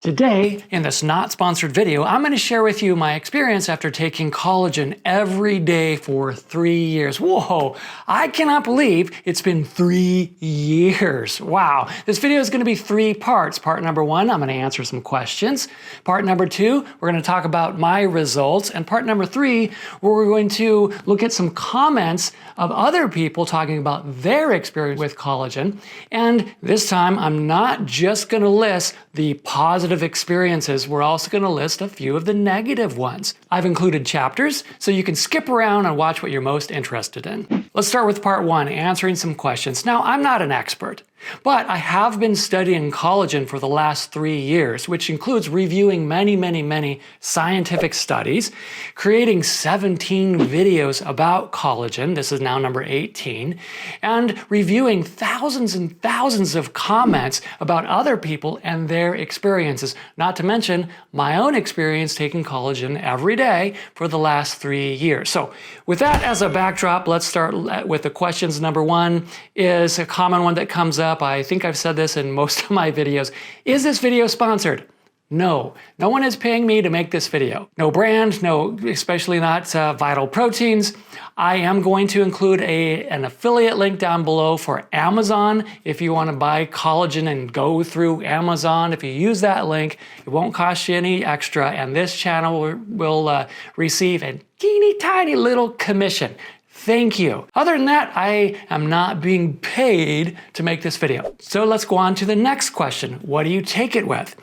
Today, in this not sponsored video, I'm going to share with you my experience after taking collagen every day for 3 years. Whoa, I cannot believe it's been 3 years. Wow. This video is going to be 3 parts. Part number 1, I'm going to answer some questions. Part number 2, we're going to talk about my results. And part number 3, where we're going to look at some comments of other people talking about their experience with collagen. And this time, I'm not just going to list the positive experiences, we're also going to list a few of the negative ones. I've included chapters, so you can skip around and watch what you're most interested in. Let's start with part 1, answering some questions. Now, I'm not an expert, but I have been studying collagen for the last 3 years, which includes reviewing many scientific studies, creating 17 videos about collagen, this is now number 18, and reviewing thousands and thousands of comments about other people and their experiences, not to mention my own experience taking collagen every day for the last 3 years. So with that as a backdrop, let's start with the questions. Number 1 is a common one that comes up. I think I've said this in most of my videos. Is this video sponsored? No, no one is paying me to make this video. No brand, no, especially not Vital Proteins. I am going to include an affiliate link down below for Amazon. If you want to buy collagen and go through Amazon, if you use that link, it won't cost you any extra, and this channel will receive a teeny tiny little commission. Thank you. Other than that, I am not being paid to make this video. So let's go on to the next question. What do you take it with?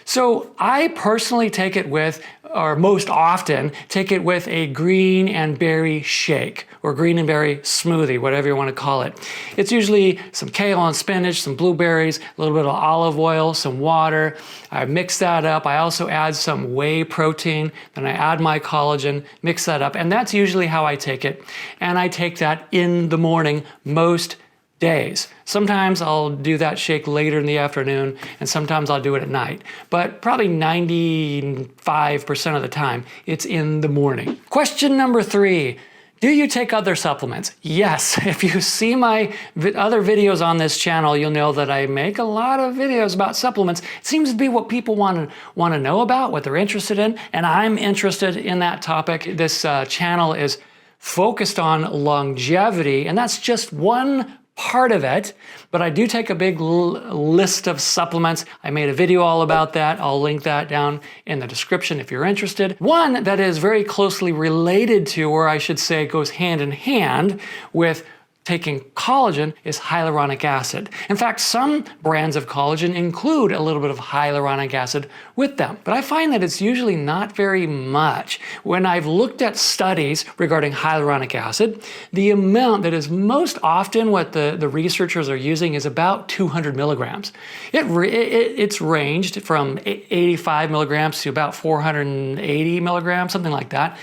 So I personally take it with, or most often, take it with a green and berry shake, or green and berry smoothie, whatever you want to call it. It's usually some kale and spinach, some blueberries, a little bit of olive oil, some water. I mix that up. I also add some whey protein, then I add my collagen, mix that up, and that's usually how I take it. And I take that in the morning most days. Sometimes I'll do that shake later in the afternoon, and sometimes I'll do it at night. But probably 95% of the time, it's in the morning. Question number 3. Do you take other supplements? Yes. If you see my other videos on this channel, you'll know that I make a lot of videos about supplements. It seems to be what people want to know about, what they're interested in, and I'm interested in that topic. This channel is focused on longevity, and that's just one part of it, but I do take a big list of supplements. I made a video all about that. I'll link that down in the description if you're interested. One that is very closely related to, or I should say goes hand in hand with taking collagen, is hyaluronic acid. In fact, some brands of collagen include a little bit of hyaluronic acid with them, but I find that it's usually not very much. When I've looked at studies regarding hyaluronic acid, the amount that is most often what the researchers are using is about 200 milligrams. It's ranged from 85 milligrams to about 480 milligrams, something like that.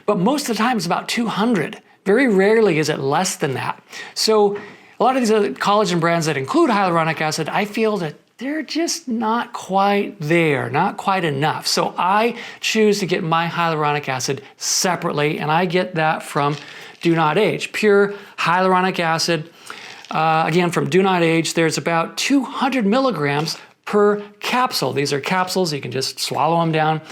But most of the time it's about 200. Very rarely is it less than that. So a lot of these other collagen brands that include hyaluronic acid, I feel that they're just not quite there, not quite enough. So I choose to get my hyaluronic acid separately, and I get that from Do Not Age. Pure hyaluronic acid, again, from Do Not Age, there's about 200 milligrams per capsule. These are capsules, you can just swallow them down.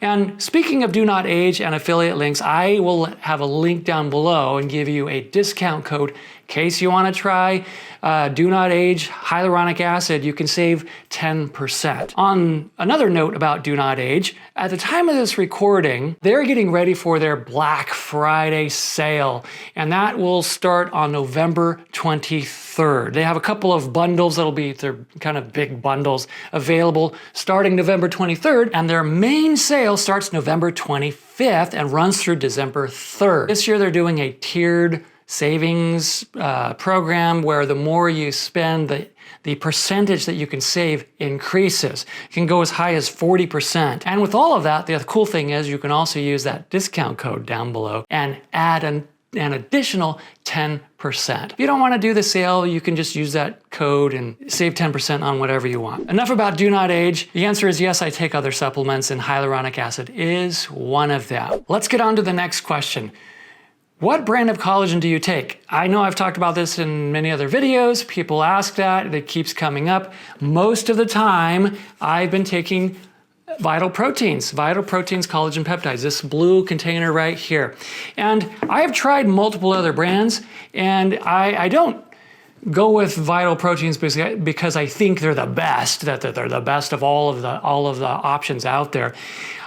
And speaking of Do Not Age and affiliate links, I will have a link down below and give you a discount code in case you want to try Do Not Age hyaluronic acid. You can save 10%. On another note about Do Not Age, at the time of this recording, they're getting ready for their Black Friday sale, and that will start on November 23rd. They have a couple of bundles they're kind of big bundles available starting November 23rd, and their main sale starts November 25th and runs through December 3rd. This year they're doing a tiered savings program where the more you spend, the percentage that you can save increases. It can go as high as 40%. And with all of that, the cool thing is you can also use that discount code down below and add an additional 10%. If you don't want to do the sale, you can just use that code and save 10% on whatever you want. Enough about Do Not Age. The answer is yes, I take other supplements, and hyaluronic acid is one of them. Let's get on to the next question. What brand of collagen do you take? I know I've talked about this in many other videos. People ask that. It keeps coming up. Most of the time, I've been taking Vital Proteins Collagen Peptides, this blue container right here. And I have tried multiple other brands, and I don't go with Vital Proteins because I think they're the best, that they're the best of all of the options out there.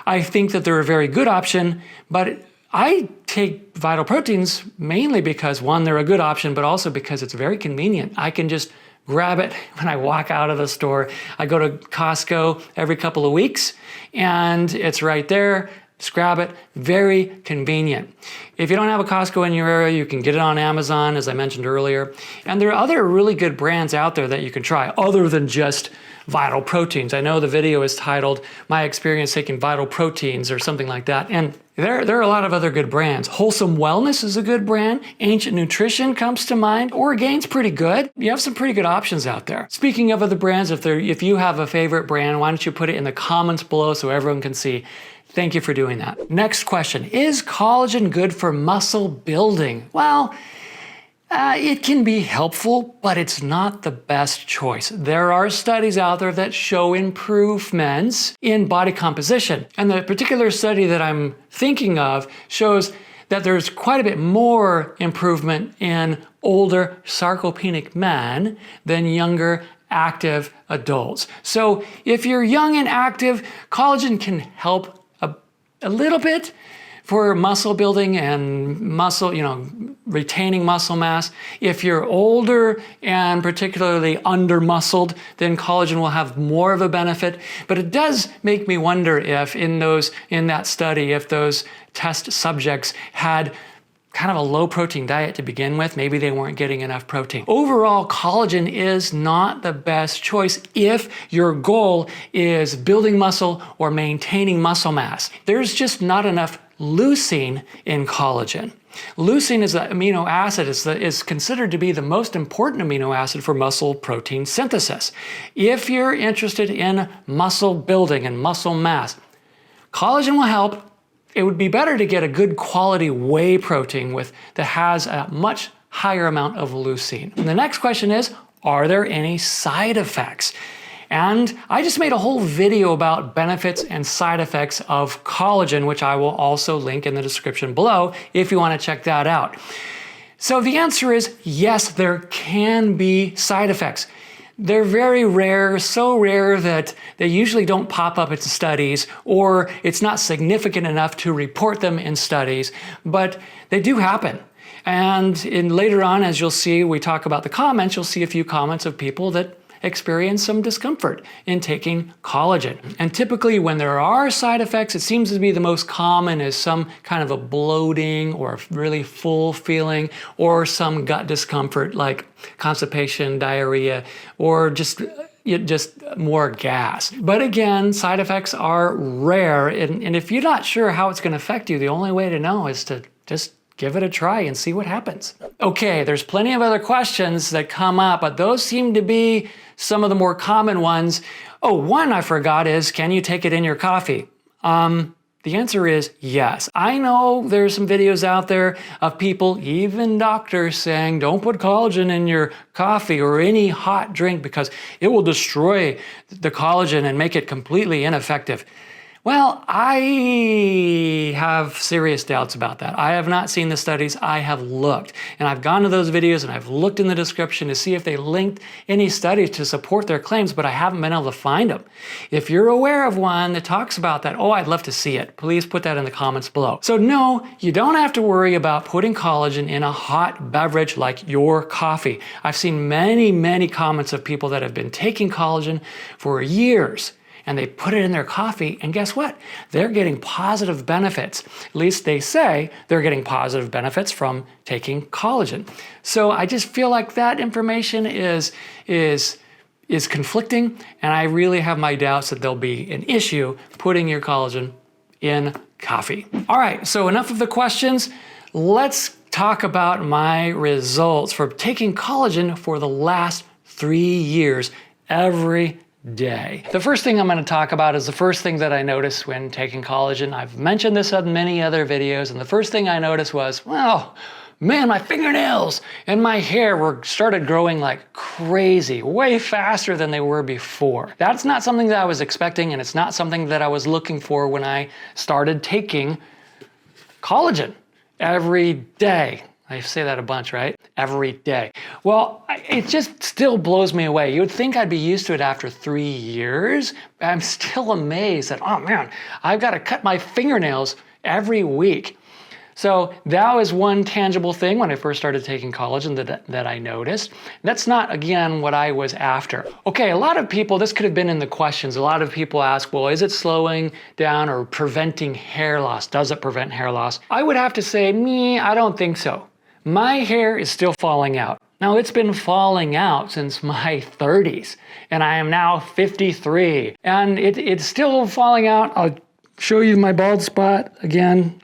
I think that they're a very good option, but I take Vital Proteins mainly because, one, they're a good option, but also because it's very convenient. I can just grab it when I walk out of the store. I go to Costco every couple of weeks, and it's right there. Just grab it. Very convenient. If you don't have a Costco in your area, you can get it on Amazon, as I mentioned earlier. And there are other really good brands out there that you can try other than just Vital Proteins. I know the video is titled My Experience Taking Vital Proteins or something like that. And there are a lot of other good brands. Wholesome Wellness is a good brand. Ancient Nutrition comes to mind. Orgain's pretty good. You have some pretty good options out there. Speaking of other brands, if you have a favorite brand, why don't you put it in the comments below so everyone can see. Thank you for doing that. Next question, is collagen good for muscle building? Well, it can be helpful, but it's not the best choice. There are studies out there that show improvements in body composition. And the particular study that I'm thinking of shows that there's quite a bit more improvement in older sarcopenic men than younger active adults. So if you're young and active, collagen can help a little bit for muscle building and muscle, retaining muscle mass. If you're older and particularly under-muscled, then collagen will have more of a benefit. But it does make me wonder if in that study, if those test subjects had kind of a low protein diet to begin with, maybe they weren't getting enough protein. Overall, collagen is not the best choice if your goal is building muscle or maintaining muscle mass. There's just not enough leucine in collagen. Leucine is an amino acid, is considered to be the most important amino acid for muscle protein synthesis. If you're interested in muscle building and muscle mass, collagen will help. It would be better to get a good quality whey protein that has a much higher amount of leucine. And the next question is, are there any side effects? And I just made a whole video about benefits and side effects of collagen, which I will also link in the description below if you want to check that out. So the answer is yes, there can be side effects. They're very rare, so rare that they usually don't pop up in studies, or it's not significant enough to report them in studies, but they do happen. And later on, as you'll see, we talk about the comments, you'll see a few comments of people that experience some discomfort in taking collagen. And typically when there are side effects, it seems to be the most common is some kind of a bloating or a really full feeling or some gut discomfort like constipation, diarrhea, or just more gas. But again, side effects are rare. And if you're not sure how it's going to affect you, the only way to know is to just give it a try and see what happens. Okay, there's plenty of other questions that come up, but those seem to be some of the more common ones. Oh, one I forgot is, can you take it in your coffee? The answer is yes. I know there's some videos out there of people, even doctors, saying don't put collagen in your coffee or any hot drink because it will destroy the collagen and make it completely ineffective. Well, I have serious doubts about that. I have not seen the studies. I have looked, and I've gone to those videos and I've looked in the description to see if they linked any studies to support their claims, but I haven't been able to find them. If you're aware of one that talks about that, oh, I'd love to see it. Please put that in the comments below. So no, you don't have to worry about putting collagen in a hot beverage like your coffee. I've seen many, many comments of people that have been taking collagen for years, and they put it in their coffee, and guess what? They're getting positive benefits. At least they say they're getting positive benefits from taking collagen. So I just feel like that information is conflicting, and I really have my doubts that there'll be an issue putting your collagen in coffee. All right, so enough of the questions. Let's talk about my results for taking collagen for the last 3 years every day. The first thing I'm going to talk about is the first thing that I noticed when taking collagen. I've mentioned this on many other videos, and the first thing I noticed was, well, man, my fingernails and my hair started growing like crazy, way faster than they were before. That's not something that I was expecting, and it's not something that I was looking for when I started taking collagen every day. I say that a bunch, right? Every day. Well, it just still blows me away. You would think I'd be used to it after 3 years. I'm still amazed that, oh man, I've got to cut my fingernails every week. So that was one tangible thing when I first started taking collagen that I noticed. That's not, again, what I was after. Okay, a lot of people, this could have been in the questions, a lot of people ask, well, is it slowing down or preventing hair loss? Does it prevent hair loss? I would have to say, I don't think so. My hair is still falling out. Now, it's been falling out since my 30s, and I am now 53, and it's still falling out. I'll show you my bald spot again.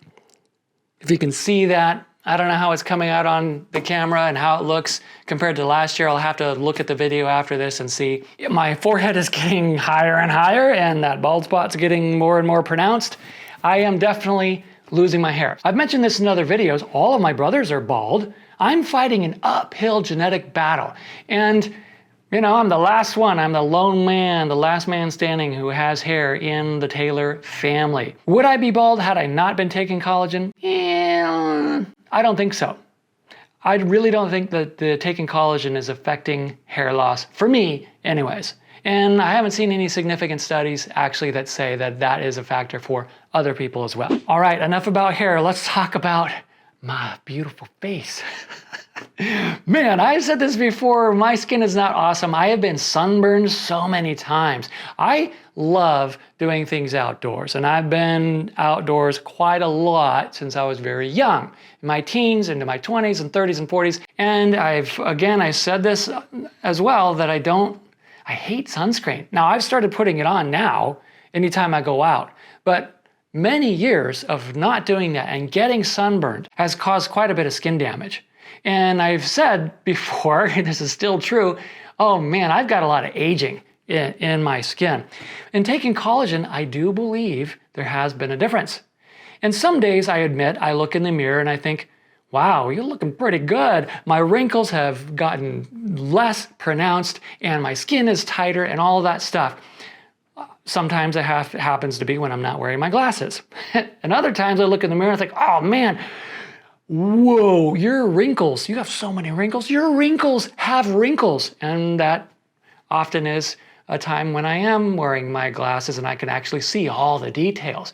If you can see that, I don't know how it's coming out on the camera and how it looks compared to last year. I'll have to look at the video after this and see. My forehead is getting higher and higher, and that bald spot's getting more and more pronounced. I am definitely losing my hair. I've mentioned this in other videos. All of my brothers are bald. I'm fighting an uphill genetic battle. And I'm the last one. I'm the lone man, the last man standing who has hair in the Taylor family. Would I be bald had I not been taking collagen? I don't think so. I really don't think that the taking collagen is affecting hair loss, for me anyways. And I haven't seen any significant studies actually that say that that is a factor for other people as well. All right, enough about hair. Let's talk about my beautiful face. Man, I've said this before, my skin is not awesome. I have been sunburned so many times. I love doing things outdoors, and I've been outdoors quite a lot since I was very young, in my teens, into my 20s and 30s and 40s. And I said this as well, that I hate sunscreen. Now, I've started putting it on now, anytime I go out, but many years of not doing that and getting sunburned has caused quite a bit of skin damage. And I've said before, and this is still true, oh man, I've got a lot of aging in my skin. And taking collagen, I do believe there has been a difference. And some days, I admit, I look in the mirror and I think, wow, you're looking pretty good. My wrinkles have gotten less pronounced and my skin is tighter and all of that stuff. Sometimes it happens to be when I'm not wearing my glasses. And other times I look in the mirror and I think, oh man, whoa, your wrinkles, you have so many wrinkles. Your wrinkles have wrinkles. And that often is a time when I am wearing my glasses and I can actually see all the details.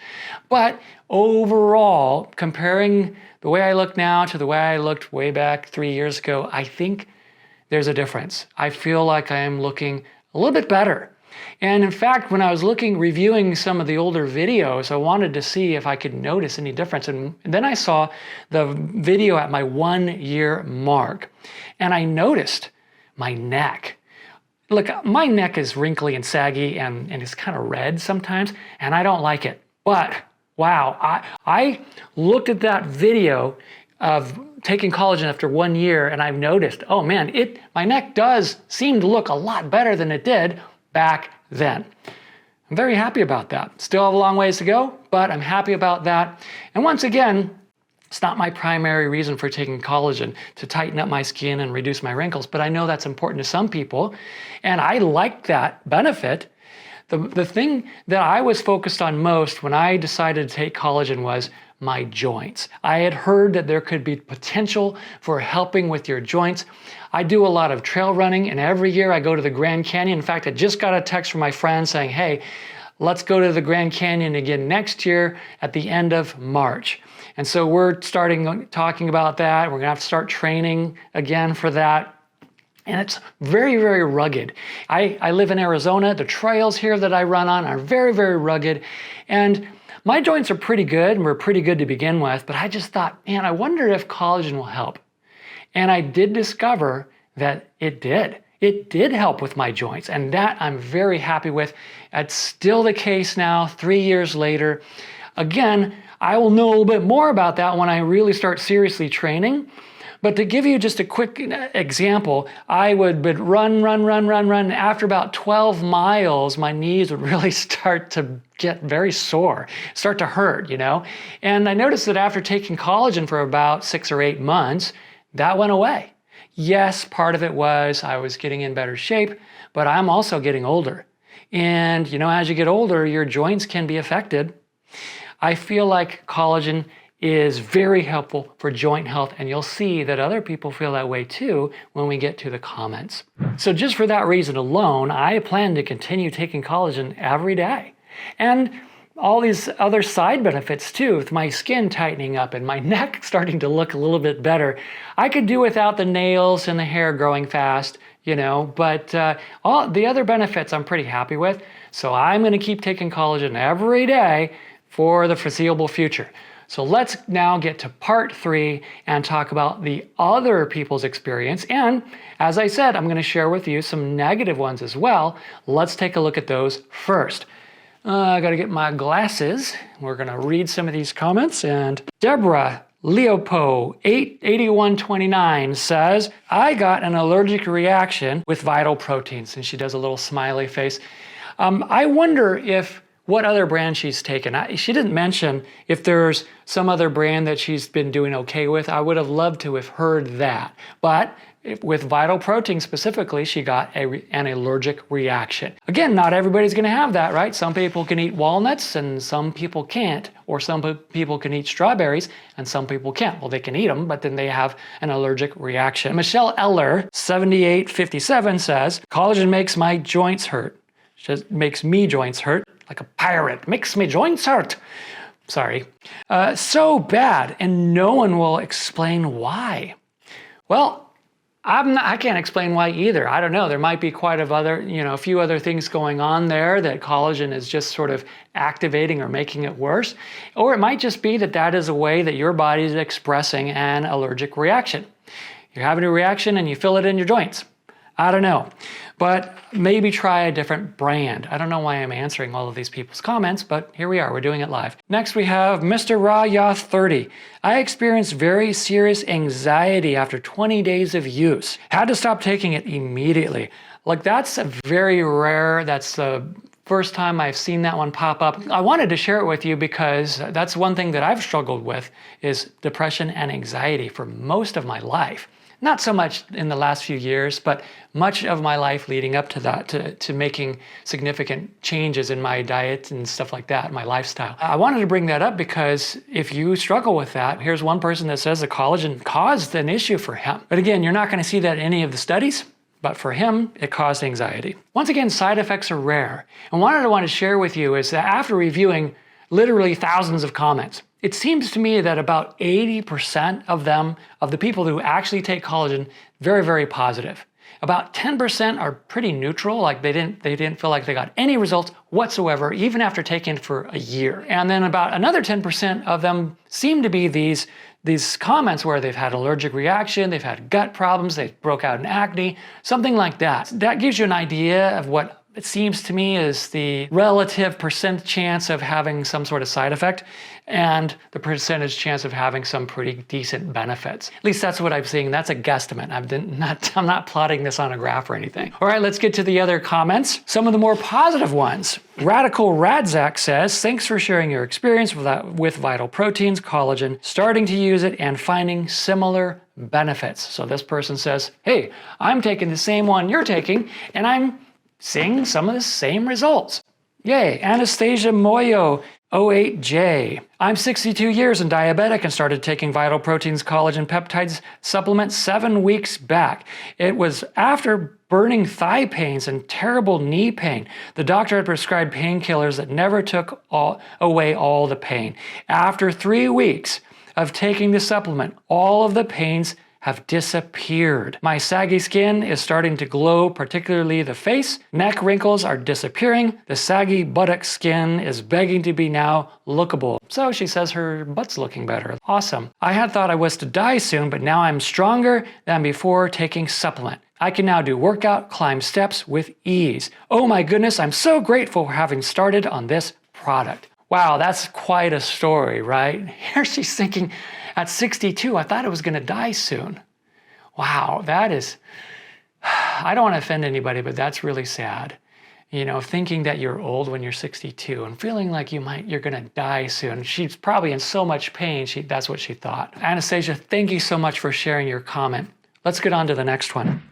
But overall, comparing the way I look now to the way I looked way back 3 years ago, I think there's a difference. I feel like I am looking a little bit better. And in fact, when I was reviewing some of the older videos, I wanted to see if I could notice any difference. And then I saw the video at my 1 year mark, and I noticed my neck. Look, my neck is wrinkly and saggy and it's kind of red sometimes, and I don't like it. But wow, I looked at that video of taking collagen after 1 year, and I've noticed, oh man, my neck does seem to look a lot better than it did back then. I'm very happy about that. Still have a long ways to go, but I'm happy about that. And once again, it's not my primary reason for taking collagen to tighten up my skin and reduce my wrinkles, but I know that's important to some people, and I like that benefit. The thing that I was focused on most when I decided to take collagen was my joints. I had heard that there could be potential for helping with your joints. I do a lot of trail running, and every year I go to the Grand Canyon. In fact, I just got a text from my friend saying, hey, let's go to the Grand Canyon again next year at the end of March. And so we're talking about that. We're gonna have to start training again for that. And it's very, very rugged. I live in Arizona. The trails here that I run on are very, very rugged. And my joints are pretty good, and were pretty good to begin with, but I just thought, man, I wonder if collagen will help. And I did discover that it did. It did help with my joints, and that I'm very happy with. It's still the case now, 3 years later. Again, I will know a little bit more about that when I really start seriously training. But to give you just a quick example, I would run. After about 12 miles, my knees would really start to get very sore, start to hurt, And I noticed that after taking collagen for about 6 or 8 months, that went away. Yes, part of it was I was getting in better shape, but I'm also getting older. And, as you get older, your joints can be affected. I feel like collagen is very helpful for joint health, and you'll see that other people feel that way too when we get to the comments. So just for that reason alone, I plan to continue taking collagen every day. And all these other side benefits too, with my skin tightening up and my neck starting to look a little bit better. I could do without the nails and the hair growing fast, but all the other benefits I'm pretty happy with. So I'm going to keep taking collagen every day for the foreseeable future. So let's now get to part 3 and talk about the other people's experience. And as I said, I'm going to share with you some negative ones as well. Let's take a look at those first. I got to get my glasses. We're going to read some of these comments. And Deborah Leopo 88129 says, I got an allergic reaction with Vital Proteins. And she does a little smiley face. I wonder what other brand she's taken. She didn't mention if there's some other brand that she's been doing okay with. I would have loved to have heard that. But with Vital Protein specifically, she got an allergic reaction. Again, not everybody's going to have that, right? Some people can eat walnuts and some people can't. Or some people can eat strawberries and some people can't. Well, they can eat them, but then they have an allergic reaction. Michelle Eller, 7857, says, collagen makes my joints hurt. Just makes me joints hurt. Like a pirate, makes me joints hurt. Sorry. So bad, and no one will explain why. Well, I can't explain why either. I don't know. There might be a few other things going on there that collagen is just sort of activating or making it worse. Or it might just be that is a way that your body is expressing an allergic reaction. You're having a reaction and you feel it in your joints. I don't know, but maybe try a different brand. I don't know why I'm answering all of these people's comments, but here we are, we're doing it live. Next we have Mr. Rayath 30. I experienced very serious anxiety after 20 days of use. Had to stop taking it immediately. Like that's that's the first time I've seen that one pop up. I wanted to share it with you because that's one thing that I've struggled with is depression and anxiety for most of my life. Not so much in the last few years, but much of my life leading up to that, to making significant changes in my diet and stuff like that, my lifestyle. I wanted to bring that up because if you struggle with that, here's one person that says the collagen caused an issue for him. But again, you're not going to see that in any of the studies, but for him, it caused anxiety. Once again, side effects are rare. And what I want to share with you is that after reviewing literally thousands of comments, it seems to me that about 80% of the people who actually take collagen, very, very positive. About 10% are pretty neutral, like they didn't feel like they got any results whatsoever, even after taking it for a year. And then about another 10% of them seem to be these comments where they've had allergic reaction, they've had gut problems, they broke out in acne, something like that. That gives you an idea of what it seems to me is the relative percent chance of having some sort of side effect and the percentage chance of having some pretty decent benefits. At least that's what I'm seeing. That's a guesstimate. I'm not plotting this on a graph or anything. All right, let's get to the other comments. Some of the more positive ones. Radical Radzak says, thanks for sharing your experience with Vital Proteins Collagen, starting to use it and finding similar benefits. So this person says, hey, I'm taking the same one you're taking and I'm seeing some of the same results. Yay. Anastasia Moyo 08J. I'm 62 years and diabetic and started taking Vital Proteins Collagen Peptides supplement 7 weeks back. It was after burning thigh pains and terrible knee pain. The doctor had prescribed painkillers that never took away all the pain. After 3 weeks of taking the supplement, all of the pains have disappeared. My saggy skin is starting to glow, particularly the face. Neck wrinkles are disappearing. The saggy buttock skin is begging to be now lookable. So she says her butt's looking better. Awesome. I had thought I was to die soon, but now I'm stronger than before taking supplement. I can now do workout, climb steps with ease. Oh my goodness, I'm so grateful for having started on this product. Wow, that's quite a story, right? Here she's thinking, at 62, I thought I was going to die soon. Wow, that is, I don't want to offend anybody, but that's really sad. You know, thinking that you're old when you're 62 and feeling like you're gonna die soon. She's probably in so much pain, that's what she thought. Anastasia, thank you so much for sharing your comment. Let's get on to the next one.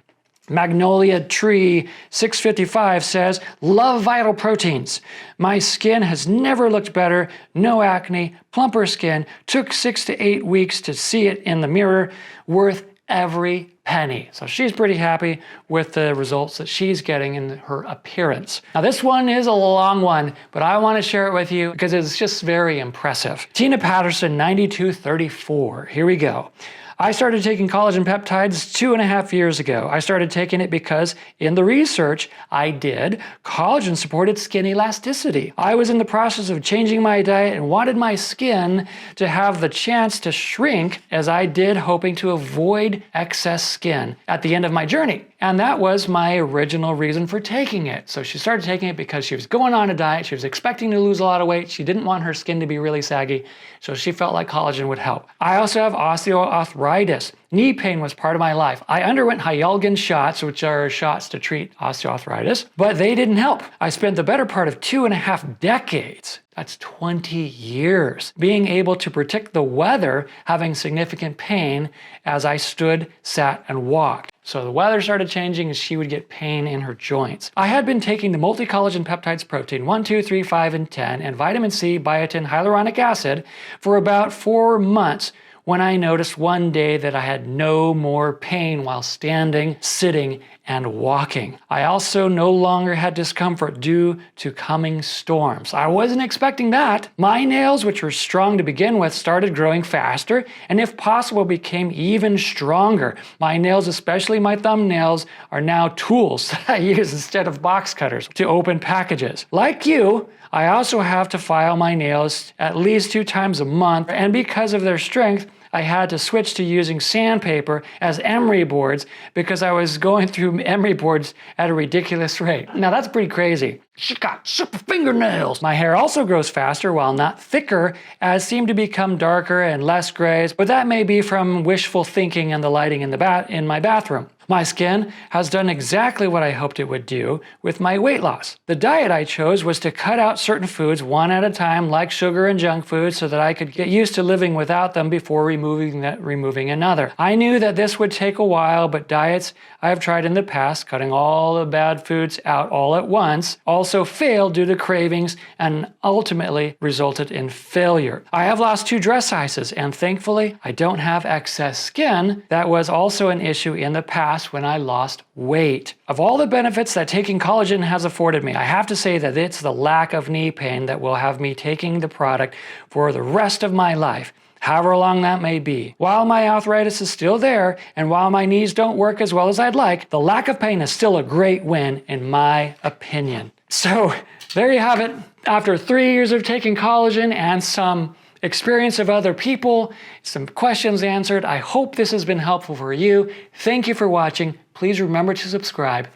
Magnolia Tree 655 says, love Vital Proteins. My skin has never looked better, no acne, plumper skin, took 6 to 8 weeks to see it in the mirror, worth every penny. So she's pretty happy with the results that she's getting in her appearance. Now this one is a long one, but I want to share it with you because it's just very impressive. Tina Patterson 9234. Here we go. I started taking collagen peptides 2.5 years ago. I started taking it because in the research I did, collagen supported skin elasticity. I was in the process of changing my diet and wanted my skin to have the chance to shrink as I did, hoping to avoid excess skin at the end of my journey. And that was my original reason for taking it. So she started taking it because she was going on a diet. She was expecting to lose a lot of weight. She didn't want her skin to be really saggy. So she felt like collagen would help. I also have osteoarthritis. Knee pain was part of my life. I underwent Hyaluronic shots, which are shots to treat osteoarthritis, but they didn't help. I spent the better part of 2.5 decades, that's 20 years, being able to predict the weather, having significant pain as I stood, sat, and walked. So the weather started changing and she would get pain in her joints. I had been taking the multi-collagen peptides protein 1, 2, 3, 5, and 10 and vitamin C, biotin, hyaluronic acid for about 4 months when I noticed one day that I had no more pain while standing, sitting, and walking. I also no longer had discomfort due to coming storms. I wasn't expecting that. My nails, which were strong to begin with, started growing faster and if possible became even stronger. My nails, especially my thumbnails, are now tools that I use instead of box cutters to open packages. Like you, I also have to file my nails at least 2 times a month, and because of their strength, I had to switch to using sandpaper as emery boards because I was going through emery boards at a ridiculous rate. Now that's pretty crazy. She got super fingernails. My hair also grows faster while not thicker, as seem to become darker and less grays, but that may be from wishful thinking and the lighting in my bathroom. My skin has done exactly what I hoped it would do with my weight loss. The diet I chose was to cut out certain foods one at a time, like sugar and junk food, so that I could get used to living without them before removing another. I knew that this would take a while, but diets I have tried in the past, cutting all the bad foods out all at once, also failed due to cravings and ultimately resulted in failure. I have lost 2 dress sizes, and thankfully I don't have excess skin. That was also an issue in the past when I lost weight. Of all the benefits that taking collagen has afforded me, I have to say that it's the lack of knee pain that will have me taking the product for the rest of my life, however long that may be. While my arthritis is still there, and while my knees don't work as well as I'd like, the lack of pain is still a great win in my opinion. So there you have it. After 3 years of taking collagen and some experience of other people, some questions answered, I hope this has been helpful for you. Thank you for watching. Please remember to subscribe,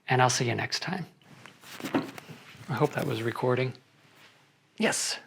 and I'll see you next time. I hope that was recording. Yes.